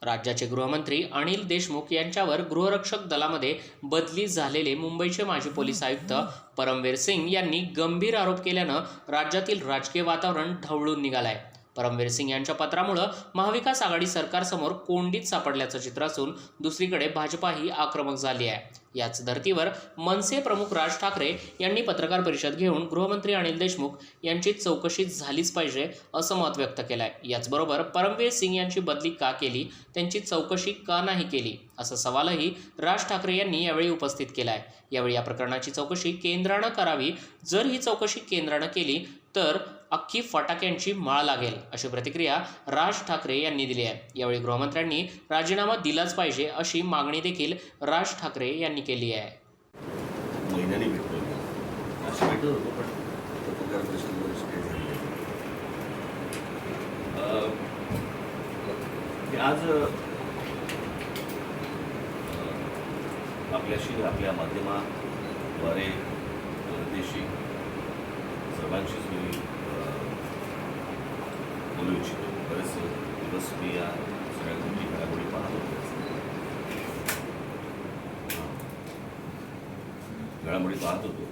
राज्याचे गृहमंत्री अनिल देशमुख यांच्यावर गृहरक्षक दलामध्ये बदली झालेले मुंबईचे माजी पोलीस आयुक्त परमवीर सिंग यांनी गंभीर आरोप केल्यानं राज्यातील राजकीय वातावरण ढवळून निघालंय। परमवीर सिंग यांच्या पत्रामुळे महाविकास आघाडी सरकारसमोर कोंडीत सापडल्याचं चित्र असून दुसरीकडे भाजपाही आक्रमक झाली आहे। याच धर्तीवर मनसे प्रमुख राज ठाकरे यांनी पत्रकार परिषद घेऊन गृहमंत्री अनिल देशमुख यांची चौकशी झालीच पाहिजे असं मत व्यक्त केलंय। याचबरोबर परमवीर सिंग यांची बदली का केली, त्यांची चौकशी का नाही केली असा सवालही राज ठाकरे यांनी यावेळी उपस्थित केलाय। यावेळी या प्रकरणाची चौकशी केंद्रानं करावी, जर ही चौकशी केंद्रानं केली तर अख्खी फटाक्यांची माळ लागेल अशी प्रतिक्रिया राज ठाकरे यांनी दिली आहे। यावेळी गृहमंत्र्यांनी राजीनामा दिलाच पाहिजे अशी मागणी देखील राज ठाकरे यांनी केली आहे। महिन्याने भेटतो अशी भेटत होतो, पण पत्रकार परिषदेवर आज आपल्याशी आपल्या माध्यमाद्वारे देशी सर्वांशीच मी बोलू इच्छितो। बरेच दिवस मी या सगळ्या गोष्टी घडामोडी पाहत होतो,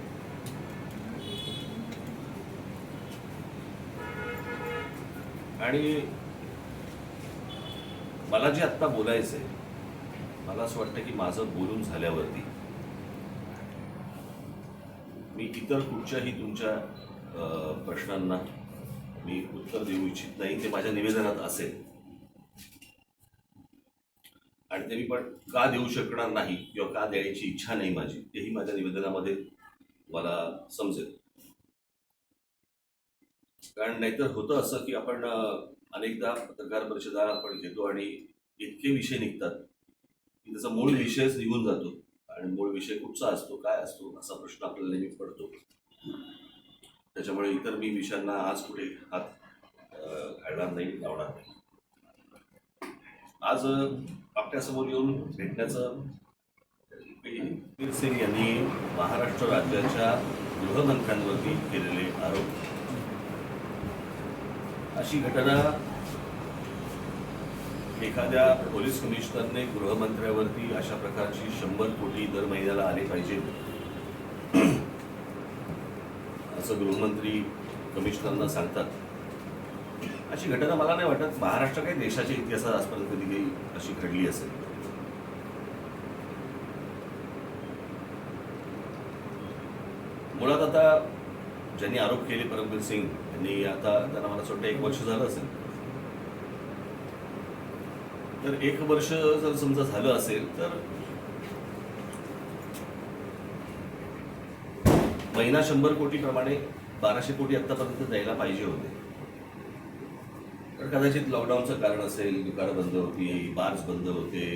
आणि मला जे आत्ता बोलायचं आहे, मला असं वाटतं की माझं बोलून झाल्यावरती मी इतर कुठच्याही तुमच्या प्रश्नांना मी उत्तर देऊ इच्छित नाही। ते माझ्या निवेदनात असेल आणि ते मी पण का देऊ शकणार नाही किंवा का द्यायची इच्छा नाही माझी, तेही माझ्या निवेदनामध्ये मला समजेल। कारण नाहीतर होतं असं की आपण अनेकदा पत्रकार परिषदा आपण घेतो आणि इतके विषय निघतात की त्याचा मूळ विषयच निघून जातो आणि मूळ विषय कुठचा असतो, काय असतो असा प्रश्न आपल्याला नेहमी पडतो। त्याच्यामुळे इतर मी विषयांना आज कुठे हात घालणार नाही, लावणार नाही। आज आपल्यासमोर येऊन भेटण्याचं परमवीर सिंग यांनी महाराष्ट्र राज्याच्या गृहमंत्र्यांवरती केलेले आरोप, अशी घटना एखाद्या पोलीस कमिशनरने गृहमंत्र्यावरती अशा प्रकारची 100 कोटी दर महिन्याला आले पाहिजे असं गृहमंत्री कमिशनरना सांगतात, अशी घटना मला नाही वाटत महाराष्ट्र काही देशाच्या इतिहासात आजपर्यंत कधी काही अशी घडली असेल। मुळात आता ज्यांनी आरोप केले परमवीर सिंग यांनी, आता त्यांना मला असं वाटतं 1 वर्ष झालं असेल, तर 1 वर्ष जर समजा झालं असेल तर महिना 100 कोटी प्रमाणे 1200 कोटी आतापर्यंत द्यायला पाहिजे होते। तर कदाचित लॉकडाऊनचं कारण असेल, दुकानं बंद होती, बार्स बंद होते,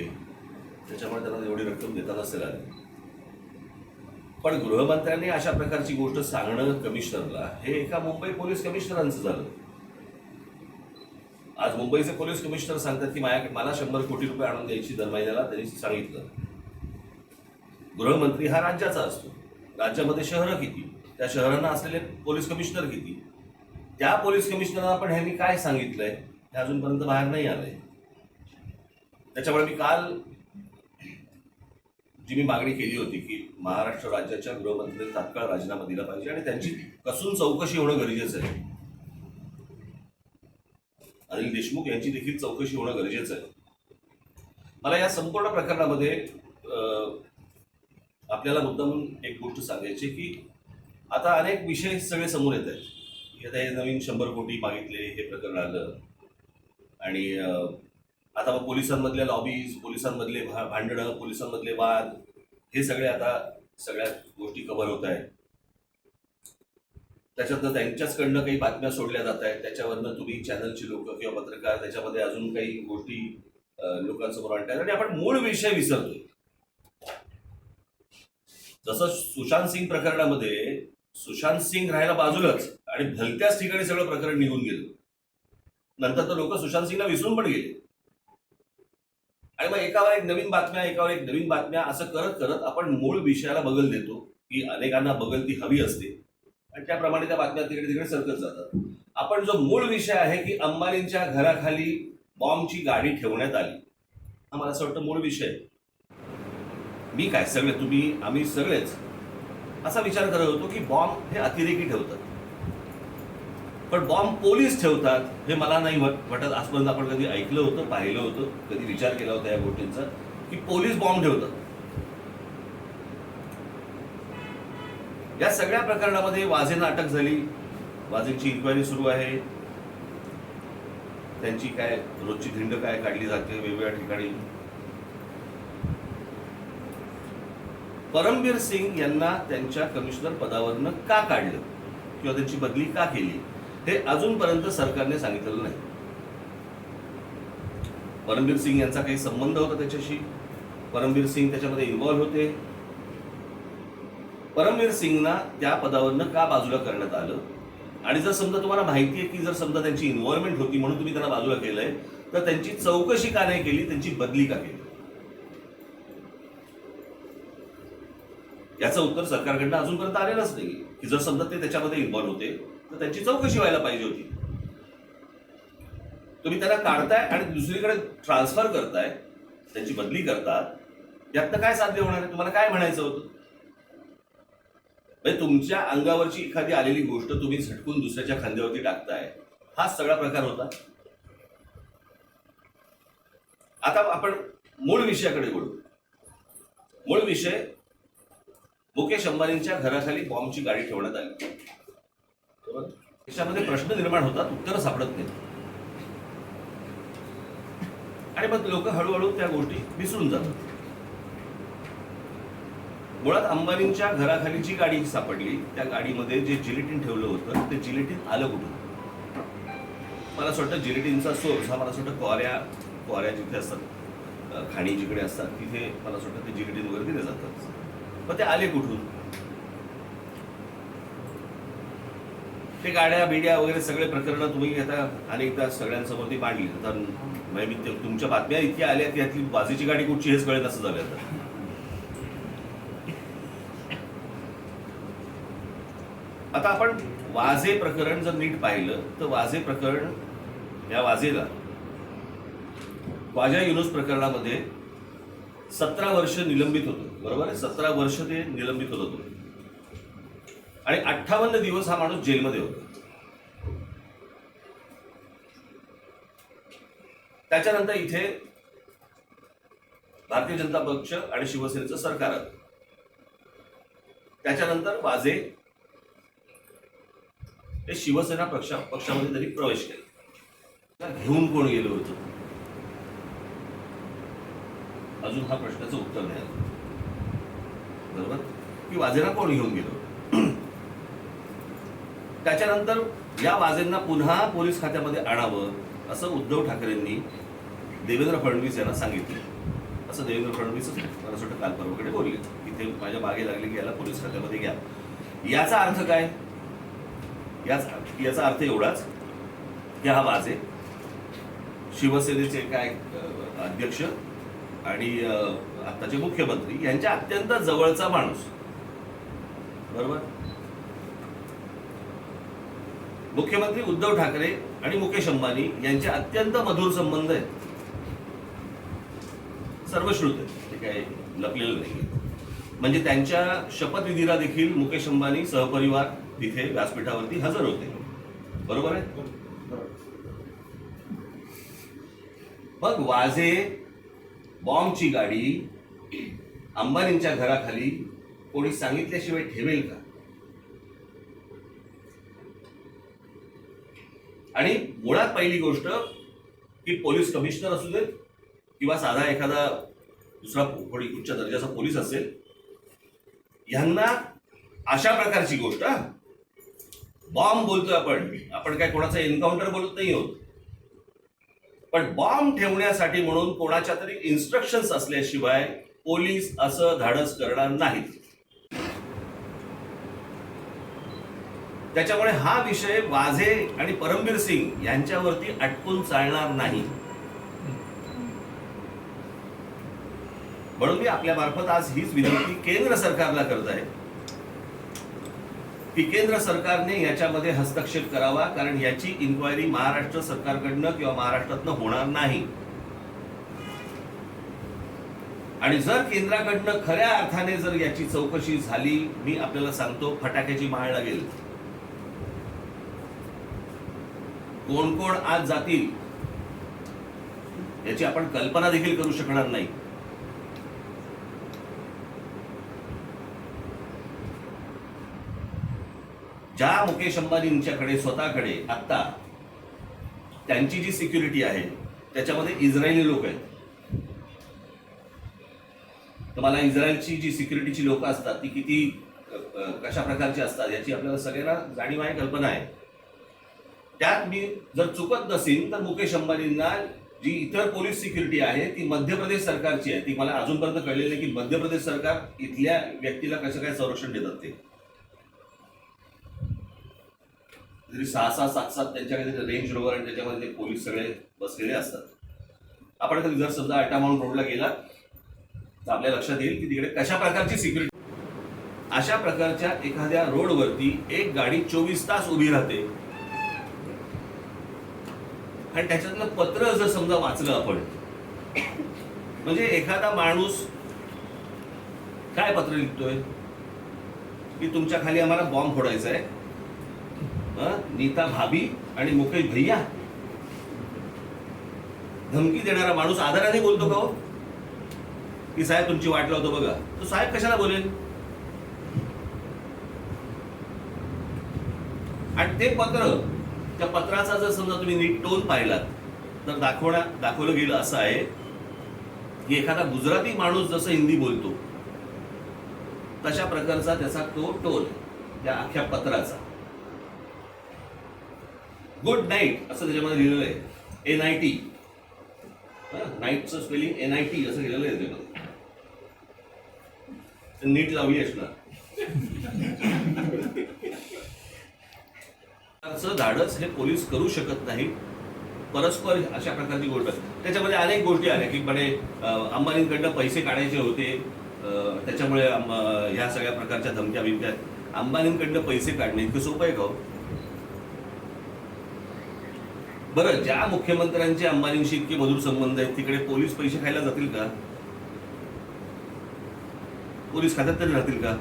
त्याच्यामुळे त्यांना एवढी रक्कम देता नसेल आली। पण गृहमंत्र्यांनी अशा प्रकारची गोष्ट सांगणं कमिशनरला, हे एका मुंबई पोलीस कमिशनरांचं झालं। आज मुंबईचे पोलीस कमिशनर सांगतात की मला 100 कोटी रुपये आणून द्यायची दर महिन्याला, त्यांनी सांगितलं। गृहमंत्री हा राज्याचा असतो, राज्यामध्ये शहरं किती, त्या शहरांना असलेले पोलीस कमिशनर किती, त्या पोलीस कमिशनरना पण ह्यांनी काय सांगितलंय हे अजूनपर्यंत बाहेर नाही आलंय। त्याच्यामुळे मी काल जी मी मागणी केली होती की महाराष्ट्र राज्याच्या गृहमंत्र्यांनी तात्काळ राजीनामा दिला पाहिजे आणि त्यांची कसून चौकशी होणं गरजेचं आहे। अनिल देशमुख यांची देखील चौकशी होणं गरजेचं आहे। मला या संपूर्ण प्रकरणामध्ये आपल्याला मुद्दामून एक गोष्ट सांगायची की आता अनेक विषय सगळे समोर येत आहेत। आता हे नवीन 100 कोटी मागितले, हे प्रकरण आलं, आणि आता मग पोलिसांमधल्या लॉबीज, पोलिसांमधले भांडणं, पोलिसांमधले वाद, हे सगळे आता सगळ्या गोष्टी कव्हर होत आहेत। त्याच्यातनं त्यांच्याचकडनं काही बातम्या सोडल्या जात आहेत, त्याच्यावरनं तुम्ही चॅनलची लोक किंवा पत्रकार त्याच्यामध्ये अजून काही गोष्टी लोकांसमोर आणतायत आणि आपण मूळ विषय विसरतोय। जसं सुशांत सिंग प्रकरणामध्ये सुशांत सिंग राहायला बाजूलाच आणि भलत्याच ठिकाणी सगळं प्रकरण निघून गेलं, नंतर तर लोक सुशांत सिंगला विसरून पण गेले आणि मग एकावर एक नवीन बातम्या, एकावर एक नवीन बातम्या, असं करत करत आपण मूळ विषयाला बगल देतो की अनेकांना बगल ती हवी असते आणि त्याप्रमाणे त्या बातम्या तिकडे तिकडे सरकत जातात। आपण जो मूळ विषय आहे की अंबानींच्या घराखाली बॉम्बची गाडी ठेवण्यात आली, हा मला असं वाटतं मूळ विषय. मी काय सगळे आम्ही सगळेच असा विचार करत होतो की बॉम्ब हे अतिरेकी ठेवतात, पण बॉम्ब पोलीस ठेवतात हे मला नाही वाटत. आजपर्यंत आपण कधी ऐकलं होतं, पाहिलं होतं, कधी विचार केला होता या गोष्टींचा की पोलीस बॉम्ब ठेवतात. या सगळ्या प्रकरणामध्ये वाझेंना अटक झाली, वाझेंची इन्क्वायरी सुरू आहे, त्यांची काय रोजची धिंड काय काढली जाते वेगवेगळ्या ठिकाणी. परमबीर सिंग यांना त्यांच्या कमिशनर पदावरनं का काढलं किंवा त्यांची बदली का केली हे अजूनपर्यंत सरकारने सांगितलेलं नाही. परमबीर सिंग यांचा काही संबंध होता त्याच्याशी, परमबीर सिंग त्याच्यामध्ये इन्व्हॉल्व्ह होते, परमबीर सिंगना त्या पदावरनं का बाजूला करण्यात आलं, आणि जर समजा तुम्हाला माहिती आहे की जर समजा त्यांची इन्व्हॉल्वमेंट होती म्हणून तुम्ही त्यांना बाजूला केलंय, तर त्यांची चौकशी का नाही केली, त्यांची बदली का केली, याचं उत्तर सरकारकडनं अजूनपर्यंत आलेलंच नाही. की जर समजा ते त्याच्यामध्ये इन्व्हॉल्व होते तर त्यांची चौकशी व्हायला पाहिजे होती. तुम्ही त्यांना काढताय आणि दुसरीकडे ट्रान्सफर करताय, त्यांची बदली करतात, यातनं काय साध्य होणार आहे? तुम्हाला काय म्हणायचं होतं? म्हणजे तुमच्या अंगावरची एखादी आलेली गोष्ट तुम्ही झटकून दुसऱ्याच्या खांद्यावरती टाकताय, हा सगळा प्रकार होता. आता आपण मूळ विषयाकडे वळू. मूळ विषय, मुकेश अंबानींच्या घराखाली बॉम्बची गाडी ठेवण्यात आली. बरोबर? त्याच्यामध्ये प्रश्न निर्माण होतात, उत्तरं सापडत नाहीत, आणि मग लोक हळूहळू त्या गोष्टी विसरून जातात. मुळात अंबानींच्या घराखाली जी गाडी सापडली, त्या गाडीमध्ये जे जिलेटिन ठेवलं होतं ते जिलेटिन आलं कुठून? मला असं वाटतं जिलेटिनचा सोर्स हा मला असं वाटतं क्वाऱ्या जिथे असतात, खाणी जिकडे असतात, तिथे मला असं वाटतं ते जिलेटिन वगैरे दिले जातात. पण ते आले कुठून? ते गाड्या बिड्या वगैरे सगळे प्रकरण तुम्ही आता अनेकदा सगळ्यांसमोर ती मांडली. आता तुमच्या बातम्या इतक्या आल्या की यातली वाजेची गाडी कुठची हेच कळत असं झालं. आता आपण वाझे प्रकरण जर नीट पाहिलं तर वाझे प्रकरण, या वाझेला ख्वाजा युनूस प्रकरणामध्ये 17 वर्ष निलंबित होतं. बरोबर आहे? 17 वर्ष ते निलंबित होत होतं आणि 58 दिवस हा माणूस जेलमध्ये होता. त्याच्यानंतर इथे भारतीय जनता पक्ष आणि शिवसेनेचं सरकार आलं. त्याच्यानंतर वाझे हे शिवसेना पक्षामध्ये त्यांनी प्रवेश केला. घेऊन कोण गेलं होतं अजून हा प्रश्नाचं उत्तर नाही आलं. बरोबर? की वाझेंना कोण घेऊन गेलं? त्याच्यानंतर या वाझेंना पुन्हा पोलीस खात्यामध्ये आणावं असं उद्धव ठाकरेंनी देवेंद्र फडणवीस यांना सांगितलं. असं देवेंद्र फडणवीसच मला वाटतं काल परवाकडे बोलले की ते माझ्या मागे लागले की याला पोलीस खात्यामध्ये घ्या. याचा अर्थ काय? याचा अर्थ एवढाच की हा वाझे शिवसेनेचे काय अध्यक्ष आणि आताचे मुख्यमंत्री यांच्या अत्यंत जवळचा माणूस. बरोबर? मुख्यमंत्री उद्धव ठाकरे आणि मुकेश अंबानी यांचे अत्यंत मधुर संबंध आहेत, सर्वश्रुत आहेत, ते काय लपलेलं नाही. म्हणजे त्यांच्या शपथविधीला देखील मुकेश अंबानी सहपरिवार तिथे व्यासपीठावरती हजर होते. बरोबर आहे? मग वाझे बॉम्बची गाडी अंबानींच्या घराखाली कोणी सांगितल्याशिवाय ठेवेल का? आणि मुळात पहिली गोष्ट की पोलीस कमिशनर असू देत किंवा साधा एखादा दुसरा कोणी उच्च दर्जाचा पोलीस असेल, यांना अशा प्रकारची गोष्ट, बॉम्ब बोलतोय आपण काय कोणाचा एन्काउंटर बोलत नाही आहोत, पण बॉम्ब ठेवण्यासाठी म्हणून कोणाच्या तरी इन्स्ट्रक्शन्स असल्याशिवाय पोलीस असं धाडस करणार नाहीत. त्याच्यामुळे हा विषय वाझे आणि परमबीर सिंग यांच्यावरती अटकून चालणार नाही. म्हणून मी आपल्या मार्फत आज हीच विनंती केंद्र सरकारला करत आहे की केंद्र सरकारने याच्यामध्ये हस्तक्षेप करावा, कारण याची इन्क्वायरी महाराष्ट्र सरकारकडनं किंवा महाराष्ट्रातनं होणार नाही. आणि जर केंद्राकडनं खऱ्या अर्थाने जर याची चौकशी झाली, मी आपल्याला सांगतो फटाक्याची माळ लागेल. कोण कोण आज जातील याची आपण कल्पना देखील करू शकणार नाही. ज्या मुकेश अंबानींच्याकडे स्वतःकडे आता त्यांची जी सिक्युरिटी आहे त्याच्यामध्ये इस्रायली लोक आहेत. तर मला इस्रायलची जी सिक्युरिटीची लोक असतात ती किती कशा प्रकारची असतात याची आपल्याला सगळ्यांना जाणीव आहे, कल्पना आहे. त्यात मी जर चुकत नसेल तर मुकेश अंबानींना जी इतर पोलीस सिक्युरिटी आहे ती मध्य प्रदेश सरकारची आहे. ती मला अजूनपर्यंत कळलेली नाही की मध्य प्रदेश सरकार इथल्या व्यक्तीला कसं काय संरक्षण देतात. ते तरी 6-7 त्यांच्याकडे रेंज रोवर आणि त्याच्यामध्ये ते पोलीस सगळे बसलेले असतात. आपण कधी जर समजा अल्टामाउंट रोडला गेला तर आपल्या लक्षात येईल की तिकडे कशा प्रकारची सिक्युरिटी. अशा प्रकारच्या एखाद्या रोडवरती एक गाडी 24 तास उभी राहते आणि त्याच्यातलं पत्र जर समजा वाचलं आपण, म्हणजे एखादा माणूस काय पत्र लिखतोय की तुमच्या खाली आम्हाला बॉम्ब फोडायचा आहे, नीता भाभी आणि मुकेश भैया. धमकी देणारा माणूस आदराने बोलतो का हो की साहेब तुमची वाट लावतो बघा. तो साहेब कशाला बोलेल. आणि ते पत्र, त्या पत्राचा जर समजा तुम्ही नीट टोन पाहिलात तर दाखवलं गेलं असं आहे की एखादा गुजराती माणूस जसं हिंदी बोलतो तशा प्रकारचा त्याचा तो टोन त्या अख्ख्या पत्राचा. गुड नाईट असं त्याच्यामध्ये लिहिलेलं आहे. NIT, नाईटचं स्पेलिंग NIT असं लिहिलेलं आहे त्याच्यामध्ये. नीट लावली असणार. धाडस हे पोलीस करू शकत नाही. परस्पर अशा प्रकारची गोष्ट. त्याच्यामध्ये अनेक गोष्टी आल्या की म्हणे अंबानींकडनं पैसे काढायचे होते, त्याच्यामुळे ह्या सगळ्या प्रकारच्या धमक्या बिमक्या. अंबानींकडनं पैसे काढणे इतकं सोपं आहे का हो? बरं, ज्या मुख्यमंत्र्यांचे अंबानींशी इतके मधुर संबंध आहेत तिकडे पोलीस पैसे खायला जातील का? पोलीस खात्यात तरी राहतील का?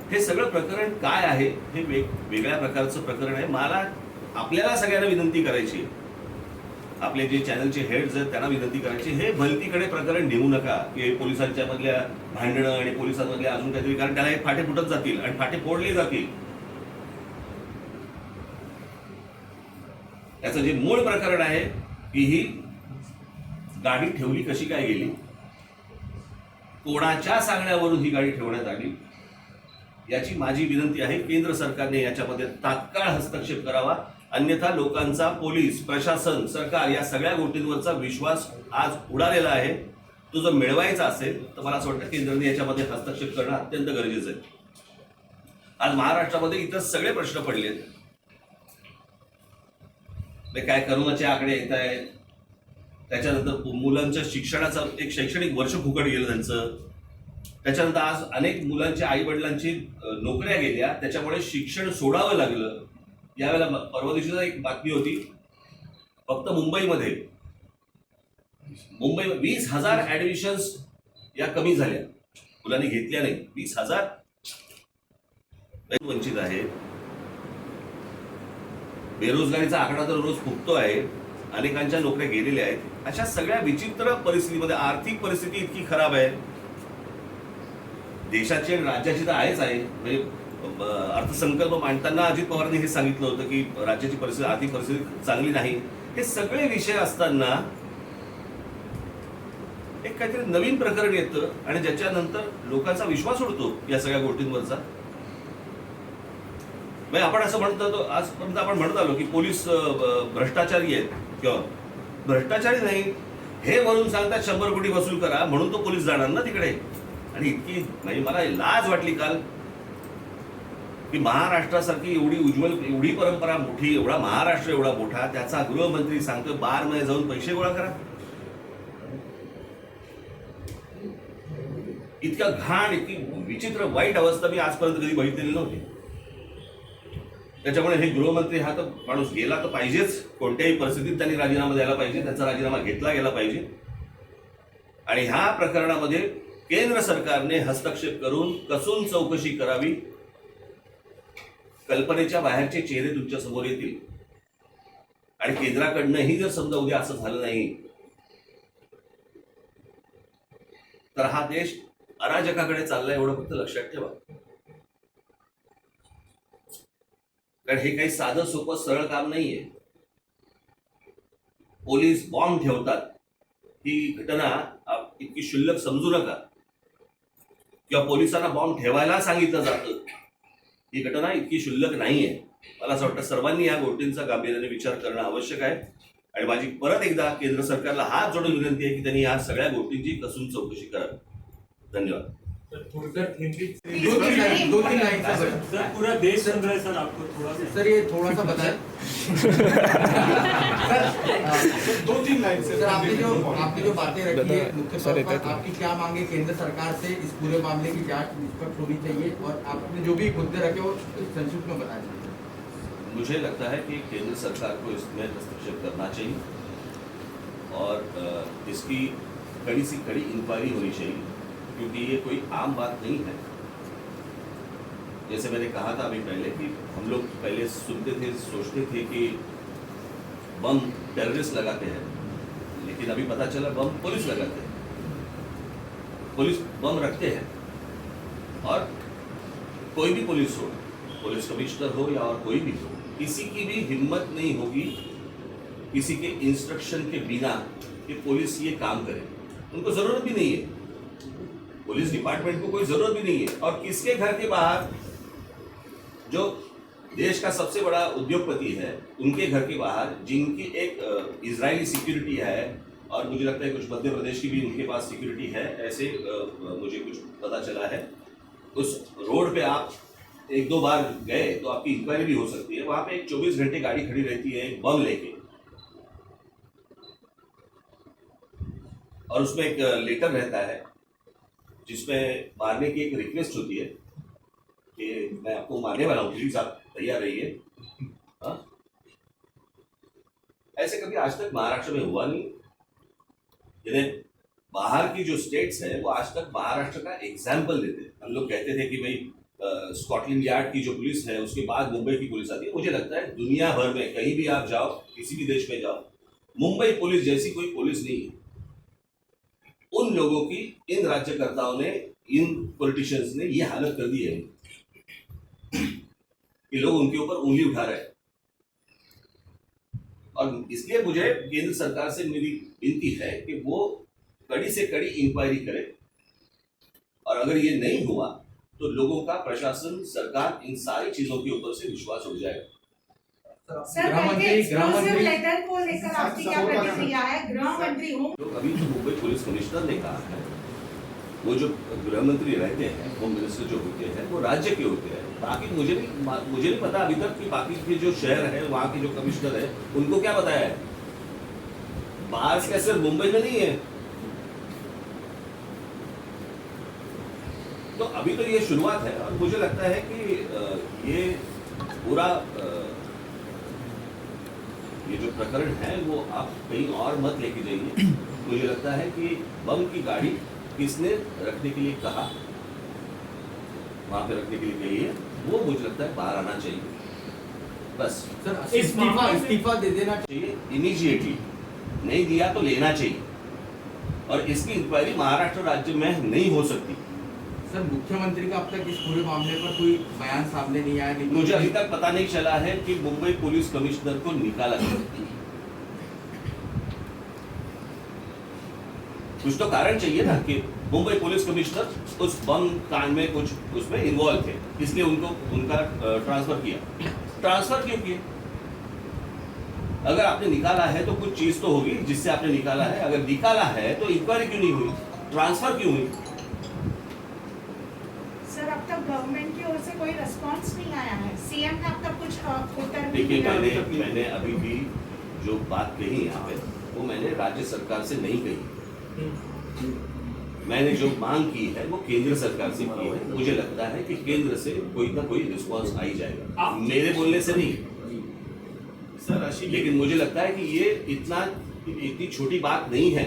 हे सगळं प्रकरण काय आहे हे वेगळ्या प्रकारचं प्रकरण आहे. मला आपल्याला सगळ्यांना विनंती करायची, आपले जे चॅनलचे हेड्स आहेत त्यांना विनंती करायची, हे भलतीकडे प्रकरण नेऊ नका की पोलिसांच्या मधल्या भांडणं आणि पोलिसांमधल्या अजून काहीतरी, कारण त्याला हे फाटे फुटत जातील आणि फाटे फोडले जातील. त्याचं जे मूळ प्रकरण आहे की ही गाडी ठेवली कशी काय गेली, कोणाच्या सांगण्यावरून ही गाडी ठेवण्यात आली, याची माझी विनंती आहे. केंद्र सरकारने याच्यामध्ये तात्काळ हस्तक्षेप करावा, अन्यथा लोकांचा पोलीस प्रशासन सरकार या सगळ्या गोष्टींवरचा विश्वास आज उडालेला आहे. तो जर मिळवायचा असेल तर मला असं वाटतं केंद्राने याच्यामध्ये हस्तक्षेप करणं अत्यंत गरजेचं आहे. आज महाराष्ट्रामध्ये इतर सगळे प्रश्न पडले आहेत. काय करोनाचे आकडे येत आहेत, त्याच्यानंतर मुलांच्या शिक्षणाचं एक शैक्षणिक वर्ष फुकट गेलं त्यांचं, त्याच्यानंतर आज अनेक मुलांच्या आई वडिलांची नोकऱ्या गेल्या, त्याच्यामुळे शिक्षण सोडावं लागलं. यावेळेला परवा दिवशीचा एक बातमी होती, फक्त मुंबईमध्ये 20,000 ऍडमिशन्स या कमी झाल्या, मुलांनी घेतल्या नाही. 20,000 वंचित आहे. बेरोजगारीचा आकडा तर रोज फुटतो आहे, अनेकांच्या नोकऱ्या गेलेल्या आहेत. अशा सगळ्या विचित्र परिस्थितीमध्ये आर्थिक परिस्थिती इतकी खराब आहे देशाची आणि राज्याची तर आहेच आहे. म्हणजे अर्थसंकल्प मांडताना अजित पवारांनी हे सांगितलं होतं की राज्याची परिस्थिती, आर्थिक परिस्थिती चांगली नाही. हे सगळे विषय असताना एक काहीतरी नवीन प्रकरण येतं आणि ज्याच्यानंतर लोकांचा विश्वास उडतो या सगळ्या गोष्टींवरचा. आपण असं म्हणतो, आजपर्यंत आपण म्हणत आलो की पोलीस भ्रष्टाचारी आहेत किंवा भ्रष्टाचारी नाही हे म्हणून सांगतात 100 कोटी वसूल करा म्हणून तो पोलीस जाणार ना तिकडे. आणि इतकी म्हणजे मला लाज वाटली काल की महाराष्ट्रासारखी एवढी उज्ज्वल, एवढी परंपरा मोठी, एवढा महाराष्ट्र एवढा मोठा, त्याचा गृहमंत्री सांगतोय बारमध्ये जाऊन पैसे गोळा करा. इतका घाण, इतकी विचित्र वाईट अवस्था मी आजपर्यंत कधी बघितलेली नव्हती. त्याच्यामुळे हे गृहमंत्री हा तर माणूस गेला तर पाहिजेच, कोणत्याही परिस्थितीत त्यांनी राजीनामा द्यायला पाहिजे, त्यांचा राजीनामा घेतला गेला पाहिजे. आणि ह्या प्रकरणामध्ये केंद्र सरकारने हस्तक्षेप करून कसून चौकशी करावी. कल्पनेच्या बाहेरचे चेहरे तुमच्या समोर येतील आणि केंद्राकडनंही जर समजा उद्या असं झालं नाही तर हा देश अराजकाकडे चाललाय एवढं फक्त लक्षात ठेवा. कारण हे काही साधं सोपं सरळ काम नाहीये. पोलीस बॉम्ब ठेवतात ही घटना इतकी क्षुल्लक समजू नका, किंवा पोलिसांना बॉम्ब ठेवायला सांगितलं जातं ही घटना इतकी क्षुल्लक नाहीये. मला असं वाटतं सर्वांनी या गोष्टींचा गांभीर्याने विचार करणं आवश्यक आहे. आणि माझी परत एकदा केंद्र सरकारला हात जोडून विनंती आहे की त्यांनी या सगळ्या गोष्टींची कसून चौकशी करावी. धन्यवाद. दो तीन लाइन सर, पूरा देश सुन रहा है सर, आपको थोड़ा सा सर ये थोड़ा सा बताएं दो तीन लाइन से सर, आपने जो बातें रखी है मुख्य तौर पर आपकी क्या मांगे केंद्र सरकार से इस पूरे मामले की जांच निष्पक्ष होनी चाहिए, और आपने जो भी मुद्दे रखे वो संक्षिप्त में बताएं. मुझे लगता है कि केंद्र सरकार को इसमें हस्तक्षेप करना चाहिए और इसकी कड़ी सी कड़ी इंक्वायरी होनी चाहिए, क्योंकि ये कोई आम बात नहीं है. जैसे मैंने कहा था अभी पहले कि हम लोग पहले सुनते थे, सोचते थे कि बम टेररिस्ट लगाते हैं, लेकिन अभी पता चला बम पुलिस लगाते हैं. पुलिस बम रखते हैं और कोई भी पुलिस हो, पुलिस कमिश्नर हो या और कोई भी हो, किसी की भी हिम्मत नहीं होगी किसी के इंस्ट्रक्शन के बिना कि पुलिस ये काम करे. उनको जरूरत भी नहीं है, पुलिस डिपार्टमेंट को कोई जरूरत भी नहीं है. और किसके घर के बाहर, जो देश का सबसे बड़ा उद्योगपति है, उनके घर के बाहर जिनकी एक इजरायली सिक्योरिटी है, और मुझे लगता है कुछ मध्य प्रदेश की भी उनके पास सिक्योरिटी है, ऐसे मुझे कुछ पता चला है. उस रोड पे आप एक दो बार गए तो आपकी इंक्वायरी भी हो सकती है. वहां पे एक 24 घंटे गाड़ी खड़ी रहती है एक बम लेके, और उसमें एक लेटर रहता है जिसमें मारने की एक रिक्वेस्ट होती है कि मैं आपको मारने वाला हूं, प्लीज आप तैयार रहिए. हाँ, ऐसे कभी आज तक महाराष्ट्र में हुआ नहीं. यानी बाहर की जो स्टेट्स है वो आज तक महाराष्ट्र का एग्जाम्पल देते हैं. हम लोग कहते थे कि भाई स्कॉटलैंड यार्ड की जो पुलिस है उसके बाद मुंबई की पुलिस आती है. मुझे लगता है दुनिया भर में कहीं भी आप जाओ, किसी भी देश में जाओ, मुंबई पुलिस जैसी कोई पुलिस नहीं है. उन लोगों की, इन राज्यकर्ताओं ने, इन पॉलिटिशियंस ने ये हालत कर दी है कि लोग उनके ऊपर उंगली उठा रहे हैं. और इसलिए मुझे केंद्र सरकार से मेरी विनती है कि वो कड़ी से कड़ी इंक्वायरी करे, और अगर ये नहीं हुआ तो लोगों का, प्रशासन, सरकार, इन सारी चीजों के ऊपर से विश्वास उठ जाएगा. सर, एक्सक्लूसिव लेटर को लेकर आपकी क्या प्रतिक्रिया है? गृह मंत्री हूँ. तो अभी जो मुंबई पुलिस कमिश्नर ने कहा है, वो जो गृह मंत्री रहते हैं, होम मिनिस्टर जो होते हैं, वो राज्य के होते हैं. बाकी मुझे नहीं पता अभी तक कि बाकी के जो शहर है, वहाँ के जो कमिश्नर है, उनको क्या बताया है. बाहर का सिर्फ मुंबई में नहीं है. तो अभी तो ये शुरुआत है, और मुझे लगता है कि ये पूरा ये जो प्रकरण है वो आप कहीं और मत लेके जाइए. मुझे लगता है कि बम की गाड़ी किसने रखने के लिए कहा, वहां पे रखने के लिए कही है, वो मुझे लगता है बाहर आना चाहिए. बस सर इस्तीफा दे देना चाहिए इमीडिएटली. नहीं दिया तो लेना चाहिए, और इसकी इंक्वायरी महाराष्ट्र राज्य में नहीं हो सकती. सर, मुख्यमंत्री का अब तक इस पूरे मामले पर कोई बयान सामने नहीं आया. मुझे अभी तक पता नहीं चला है कि मुंबई पुलिस कमिश्नर को निकाला गया. कुछ तो कारण चाहिए ना कि मुंबई पुलिस कमिश्नर उस बम कांड में कुछ उसमें इन्वॉल्व थे, इसलिए उनका ट्रांसफर किया. ट्रांसफर क्यों किया? अगर आपने निकाला है तो कुछ चीज तो होगी जिससे आपने निकाला है. अगर निकाला है तो इंक्वायरी क्यों नहीं हुई, ट्रांसफर क्यों हुई? सर, अब तक गवर्नमेंट की ओर से कोई रिस्पांस नहीं आया है. सीएम ने अब तक कुछ उत्तर नहीं देखिए, दिया. मैंने अभी भी जो बात कही यहाँ पे, वो मैंने राज्य सरकार से नहीं कही. मैंने जो मांग की है वो केंद्र सरकार से की है. मुझे लगता है कि केंद्र से कोई ना कोई रिस्पांस आ ही जाएगा, मेरे बोलने से नहीं सर. लेकिन मुझे लगता है कि ये इतनी छोटी बात नहीं है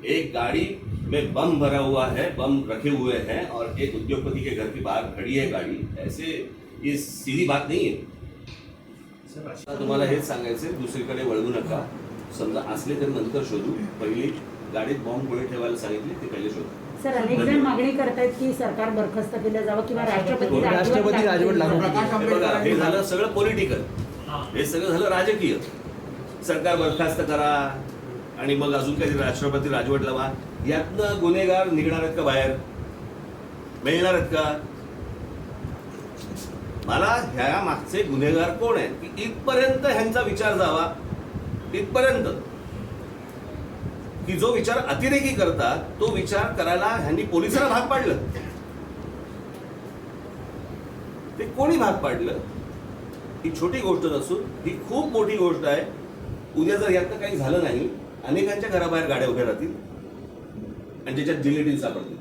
एक गाड़ी में बम भरा हुआ है, बम रखे हुए हैं और एक उद्योगपति के घर के बाहर खड़ी है गाड़ी, ऐसे ये सीधी बात नहीं आहे. आता तुम्हाला हेच सांगायचंय, दुसरीकडे वळवू नका. समजा असले तर नंतर शोधू. पहिली गाडीत बॉम्ब गोळे ठेवायला सांगितले ते पहिले शोधू. सर अनेक जण मागणी करतायत की सरकार बरखास्त केलं जावं किंवा राष्ट्रपती राजवट लागू. प्रकाश हे बघा, हे आंबेडकर झालं सगळं पॉलिटिकल, हे सगळं झालं राजकीय. सरकार बरखास्त करा आणि मग अजून काही राष्ट्रपती राजवट लावा. यातनं गुन्हेगार निघणार आहेत का बाहेर, मिळणार आहेत का? मला ह्या मागचे गुन्हेगार कोण आहेत की इथपर्यंत ह्यांचा विचार जावा, इथपर्यंत की जो विचार अतिरेकी करतात तो विचार करायला ह्यांनी पोलिसांना भाग पाडलं. ते कोणी भाग पाडलं? ही छोटी गोष्ट नसून ही खूप मोठी गोष्ट आहे. उद्या जर यातनं काही झालं नाही, अनेकांच्या घराबाहेर गाड्या उभ्या राहतील आणि ज्याच्यात जिलेटिन सापडतील.